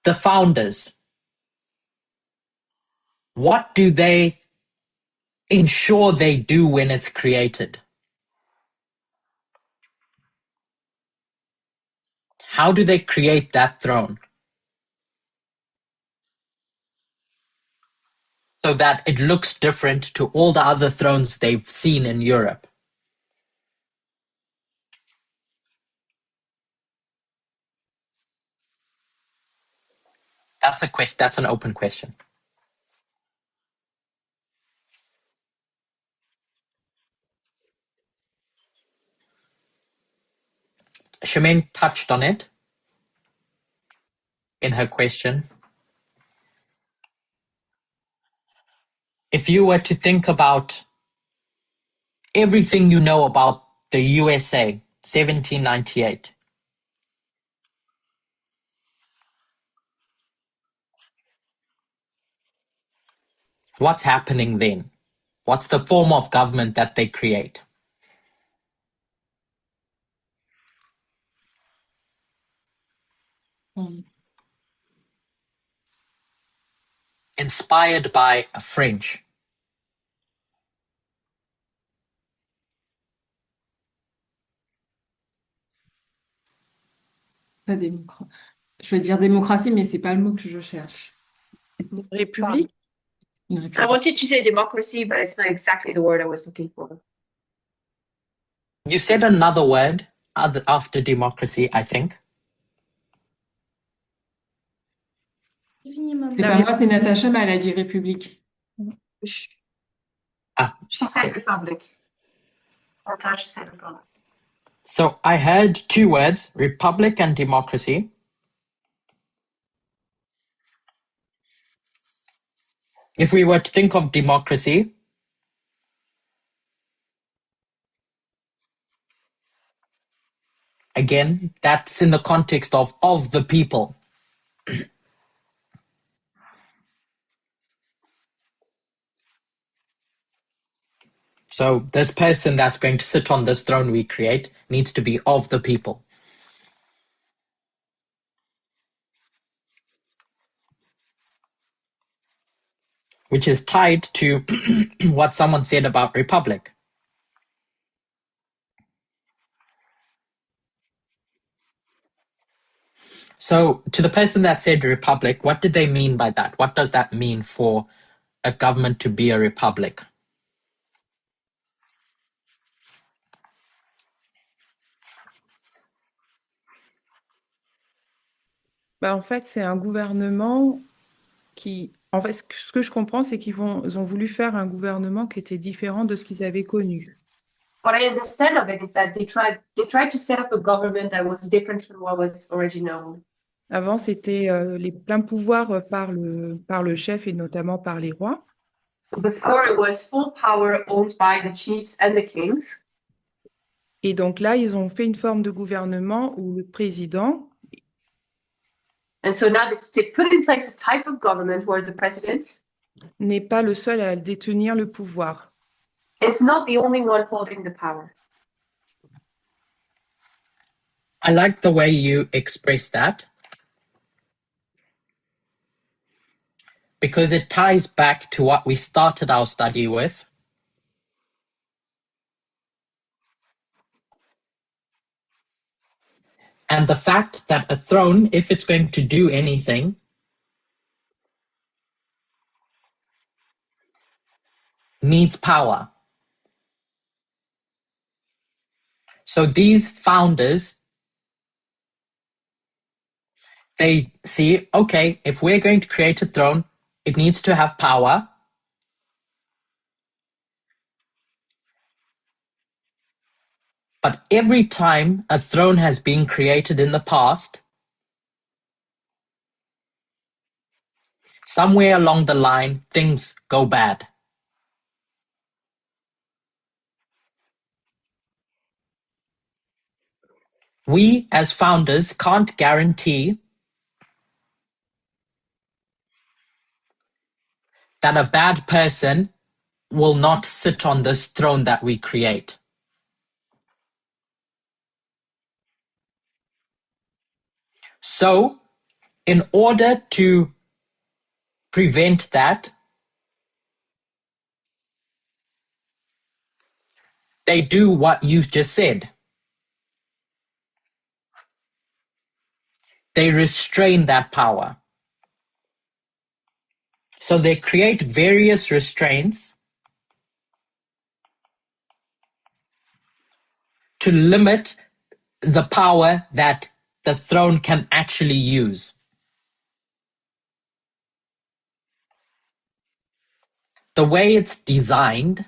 Speaker 1: the founders, what do they ensure they do when it's created? How do they create that throne? So that it looks different to all the other thrones they've seen in Europe. That's a question. That's an open question. Shemaine touched on it in her question. If you were to think about everything you know about the USA, 1798, what's happening then? What's the form of government that they create? Inspired by French.
Speaker 2: Pas démocratie. Je vais dire démocratie, mais c'est pas le mot que je cherche.
Speaker 4: République?
Speaker 2: Une
Speaker 5: I
Speaker 2: république.
Speaker 5: wanted to say democracy, but it's not exactly the word I was looking for.
Speaker 1: You said another word after democracy, I think.
Speaker 2: C'est pas moi, c'est Natacha, mais elle a dit république.
Speaker 1: Ah.
Speaker 5: She said republic. Natasha said republic.
Speaker 1: So I heard two words, republic and democracy. If we were to think of democracy, again, that's in the context of the people. So this person that's going to sit on this throne we create needs to be of the people. Which is tied to what someone said about republic. So to the person that said republic, what did they mean by that? What does that mean for a government to be a republic?
Speaker 4: Bah, en fait, c'est un gouvernement qui... En fait, ce que je comprends, c'est ils ont voulu faire un gouvernement qui était différent de ce qu'ils avaient connu.
Speaker 5: What I understand of it is that they tried to set up a government that was different from what was original.
Speaker 4: Avant, c'était les pleins pouvoirs par le chef et notamment par les rois.
Speaker 5: Before it was full power owned by the chiefs and the kings.
Speaker 4: Et donc là, ils ont fait une forme de gouvernement où le président
Speaker 5: And so now they put in place a type of government where the president
Speaker 4: n'est pas le seul à détenir le pouvoir.
Speaker 5: is not the only one holding the power.
Speaker 1: I like the way you express that, because it ties back to what we started our study with. And the fact that a throne, if it's going to do anything, needs power. So these founders, they see, okay, if we're going to create a throne, it needs to have power. But every time a throne has been created in the past, somewhere along the line, things go bad. We, as founders, can't guarantee that a bad person will not sit on this throne that we create. So, in order to prevent that, they do what you just said. They restrain that power. So they create various restraints to limit the power that the throne can actually use. the way it's designed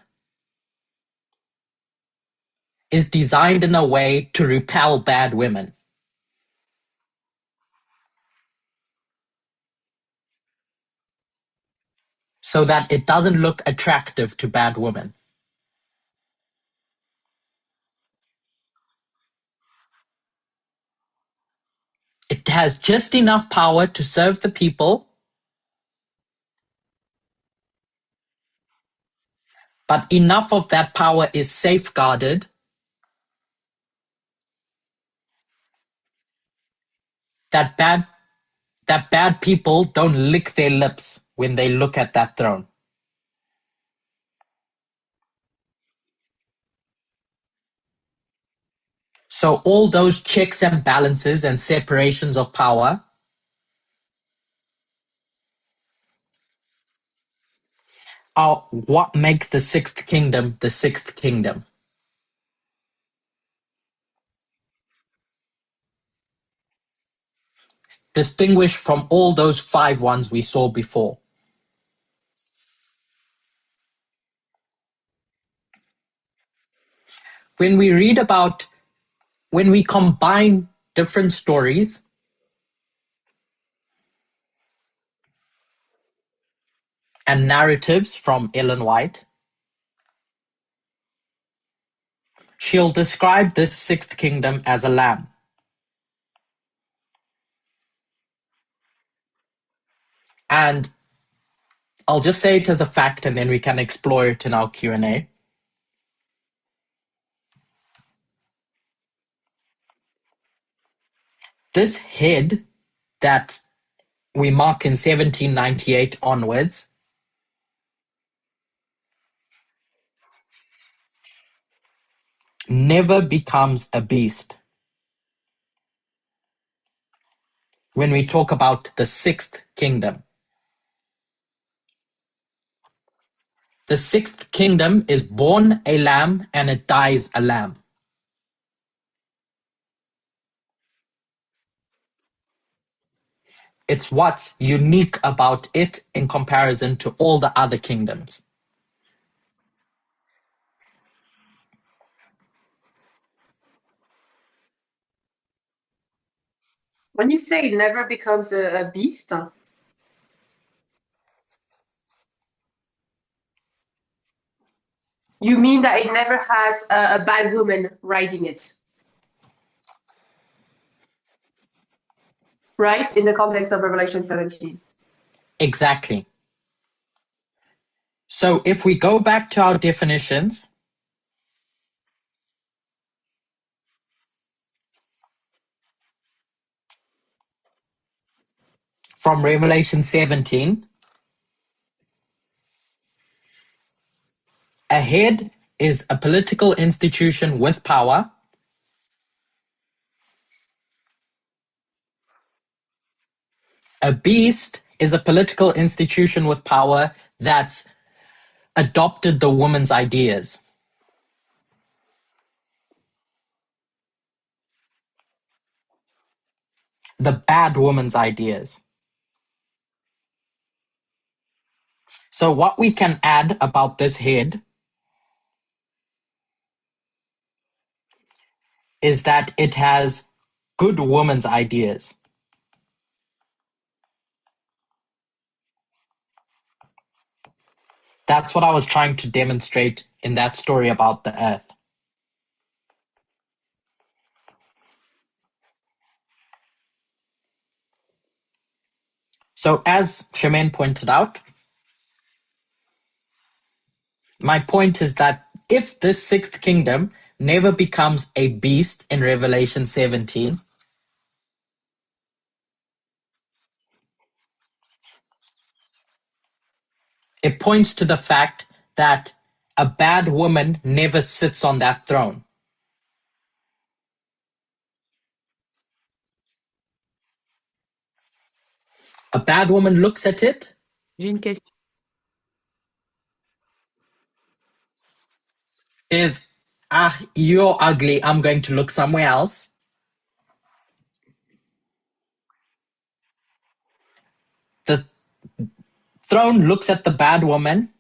Speaker 1: is designed in a way to repel bad women. So that it doesn't look attractive to bad women. It has just enough power to serve the people, but enough of that power is safeguarded that bad people don't lick their lips when they look at that throne. So all those checks and balances and separations of power are what make the sixth kingdom the sixth kingdom. Distinguished from all those 5 ones we saw before. When we combine different stories and narratives from Ellen White, she'll describe this sixth kingdom as a lamb. And I'll just say it as a fact and then we can explore it in our Q&A. This head that we mark in 1798 onwards never becomes a beast. When we talk about the sixth kingdom. The sixth kingdom is born a lamb and it dies a lamb. It's what's unique about it in comparison to all the other kingdoms.
Speaker 5: When you say it never becomes a beast, you mean that it never has a bad woman riding it, right? In the context of Revelation 17.
Speaker 1: Exactly. So if we go back to our definitions, from Revelation 17, a head is a political institution with power. A beast is a political institution with power that's adopted the woman's ideas. The bad woman's ideas. So what we can add about this head is that it has good woman's ideas. That's what I was trying to demonstrate in that story about the earth. So as Shemaine pointed out, my point is that if this sixth kingdom never becomes a beast in Revelation 17, it points to the fact that a bad woman never sits on that throne. A bad woman looks at it.
Speaker 4: J'ai une question.
Speaker 1: Says, you're ugly, I'm going to look somewhere else. The throne looks at the bad woman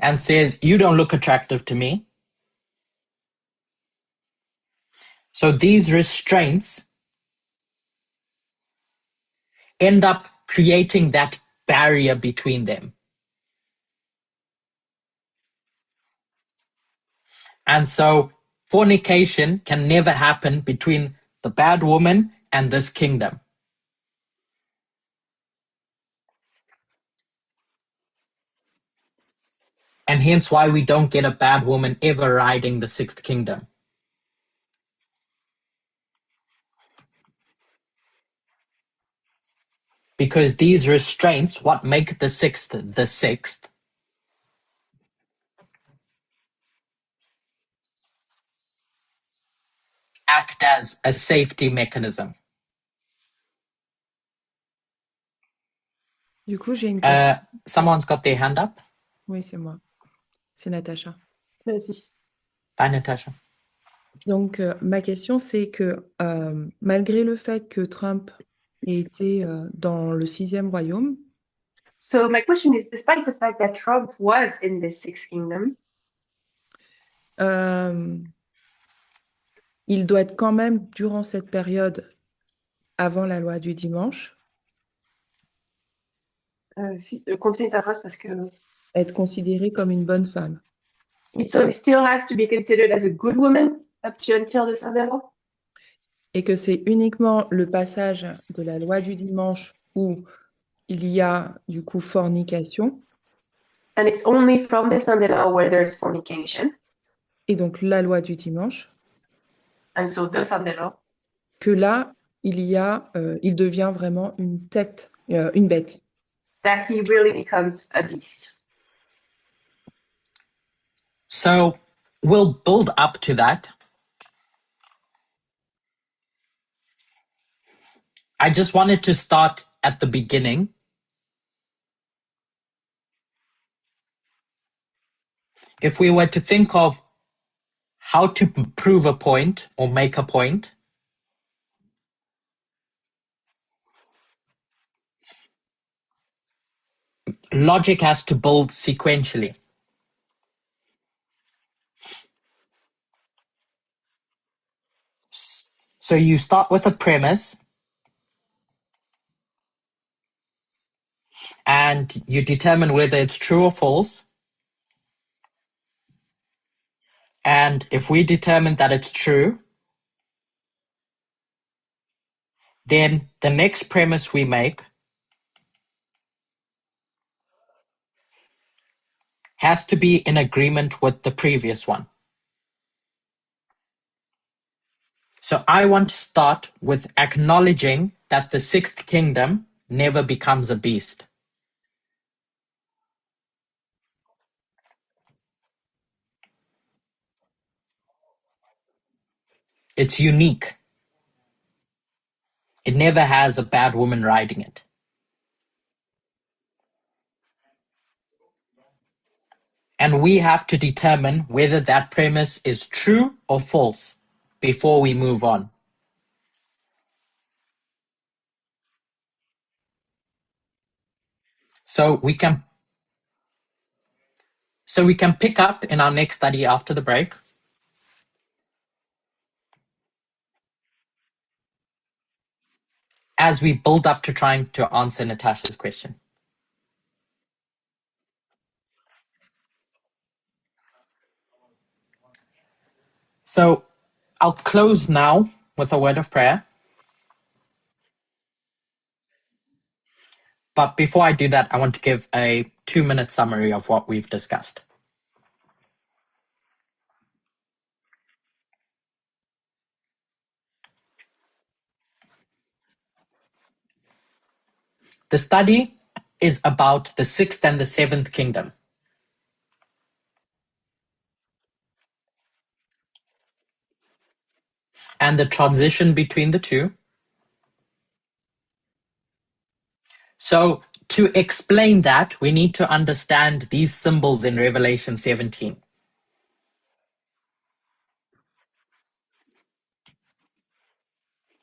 Speaker 1: and says, you don't look attractive to me. So these restraints end up creating that barrier between them. And so fornication can never happen between the bad woman and this kingdom. And hence why we don't get a bad woman ever riding the sixth kingdom. Because these restraints, what make the sixth, act as a safety mechanism.
Speaker 4: Du coup, j'ai une question.
Speaker 1: Someone's got their hand up.
Speaker 4: Oui, c'est moi. C'est Natacha.
Speaker 5: Vas-y.
Speaker 1: Bye, Natasha.
Speaker 4: Donc, ma question, c'est que malgré le fait que Trump ait été dans le sixième royaume,
Speaker 5: So my question is, despite the fact that Trump was in the Sixth Kingdom,
Speaker 4: il doit être quand même, durant cette période, avant la loi du dimanche,
Speaker 5: continue ta phrase parce que
Speaker 4: être considéré comme une bonne femme.
Speaker 5: so he still has to be considered as a good woman up to until the Sunday law.
Speaker 4: Et que c'est uniquement le passage de la loi du dimanche où il y a du coup fornication,
Speaker 5: And it's only from the Sunday law where there's fornication,
Speaker 4: et donc la loi du dimanche,
Speaker 5: and so the Sunday law,
Speaker 4: que là, il devient vraiment une bête.
Speaker 5: that he really becomes a beast.
Speaker 1: So we'll build up to that. I just wanted to start at the beginning. If we were to think of how to prove a point or make a point, logic has to build sequentially. So you start with a premise and you determine whether it's true or false. And if we determine that it's true, then the next premise we make has to be in agreement with the previous one. So I want to start with acknowledging that the sixth kingdom never becomes a beast. It's unique. It never has a bad woman riding it. And we have to determine whether that premise is true or false before we move on. So we can pick up in our next study after the break. As we build up to trying to answer Natasha's question. So I'll close now with a word of prayer. But before I do that, I want to give a 2-minute summary of what we've discussed. The study is about the sixth and the seventh kingdom. And the transition between the two. So to explain that, we need to understand these symbols in Revelation 17.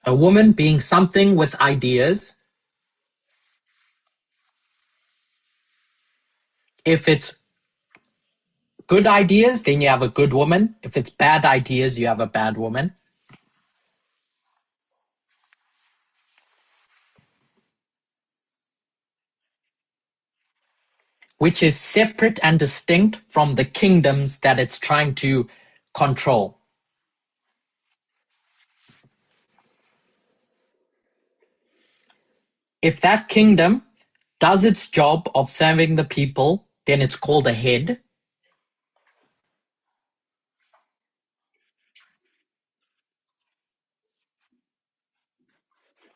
Speaker 1: A woman being something with ideas. If it's good ideas, then you have a good woman. If it's bad ideas, you have a bad woman. Which is separate and distinct from the kingdoms that it's trying to control. If that kingdom does its job of serving the people, then it's called a head.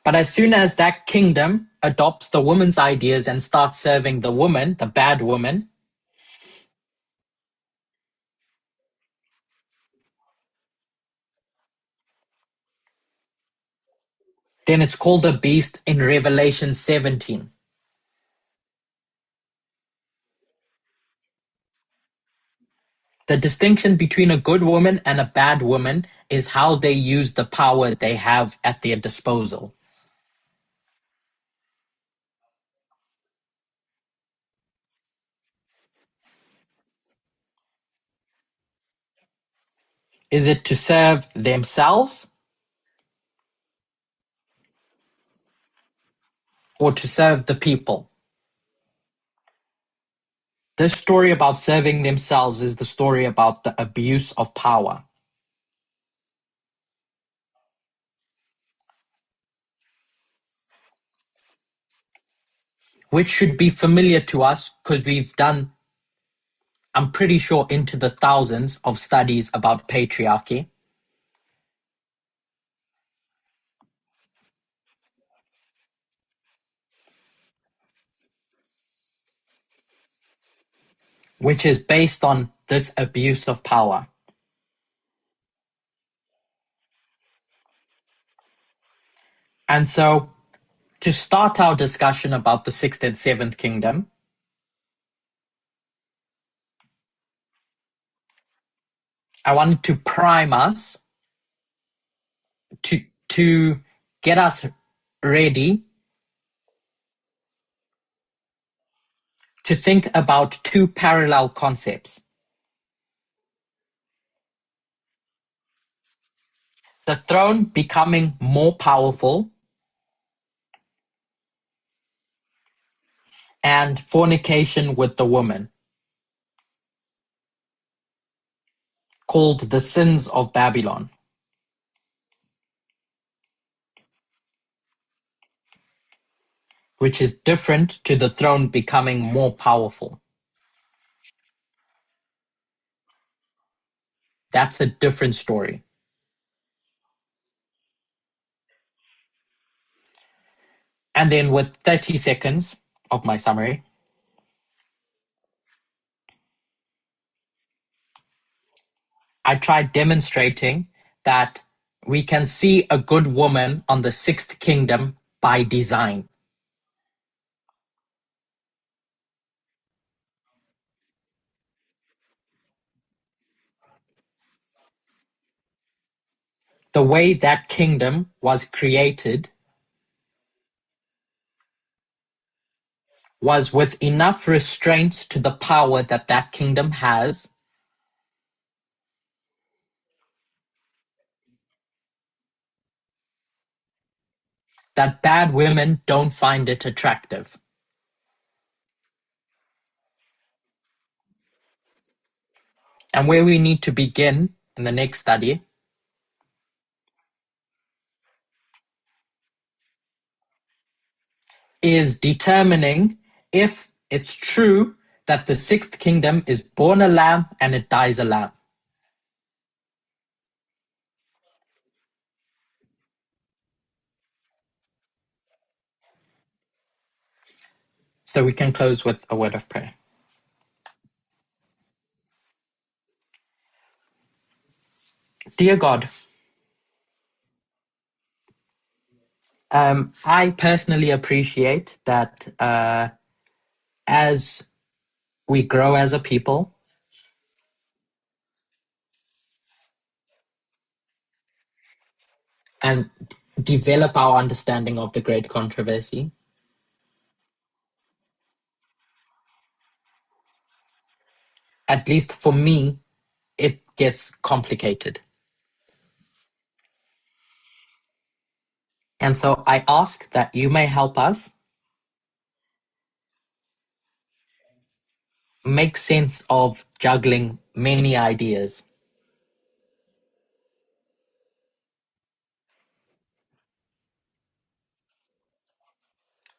Speaker 1: But as soon as that kingdom adopts the woman's ideas and starts serving the woman, the bad woman, then it's called a beast in Revelation 17. The distinction between a good woman and a bad woman is how they use the power they have at their disposal. Is it to serve themselves or to serve the people? This story about serving themselves is the story about the abuse of power. Which should be familiar to us because we've done, I'm pretty sure, into the thousands of studies about patriarchy. Which is based on this abuse of power. And so, to start our discussion about the sixth and seventh kingdom, I wanted to prime us to get us ready to think about two parallel concepts. The throne becoming more powerful and fornication with the woman, called the sins of Babylon. Which is different to the throne becoming more powerful. That's a different story. And then with 30 seconds of my summary, I tried demonstrating that we can see a good woman on the sixth kingdom by design. The way that kingdom was created was with enough restraints to the power that that kingdom has that bad women don't find it attractive. And where we need to begin in the next study is determining if it's true that the sixth kingdom is born a lamb and it dies a lamb. So we can close with a word of prayer. Dear God, I personally appreciate that as we grow as a people, and develop our understanding of the great controversy, at least for me, it gets complicated. And so I ask that you may help us make sense of juggling many ideas.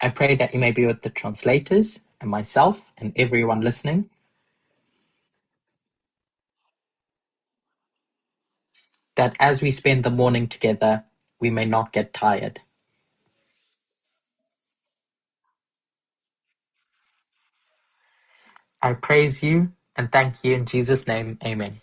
Speaker 1: I pray that you may be with the translators and myself and everyone listening. That as we spend the morning together, we may not get tired. I praise you and thank you in Jesus' name. Amen.